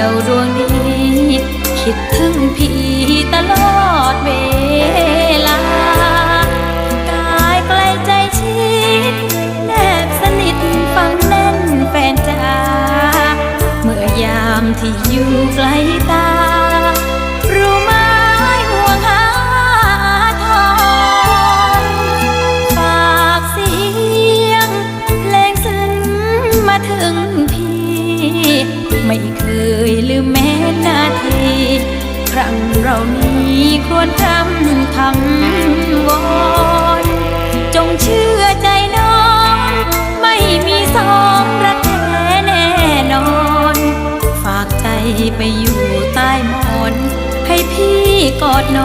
ยวดวงนี้คิดถึงพี่ตลอดเวลากายใกล้ใจชิดแนบสนิทฟังแน่นแฟนจ๋าเมื่อยามที่อยู่ไกลตารู้ไหมห่วงหาทรฝากเสียงเพลงซึ้งมาถึงพี่ไม่เคยลืมแม้นาทีครั้งเรานี้ควรทำคำวอนจงเชื่อใจน้องไม่มีสองรักแท้แน่นอนฝากใจไปอยู่ใต้หมอนให้พี่กอดน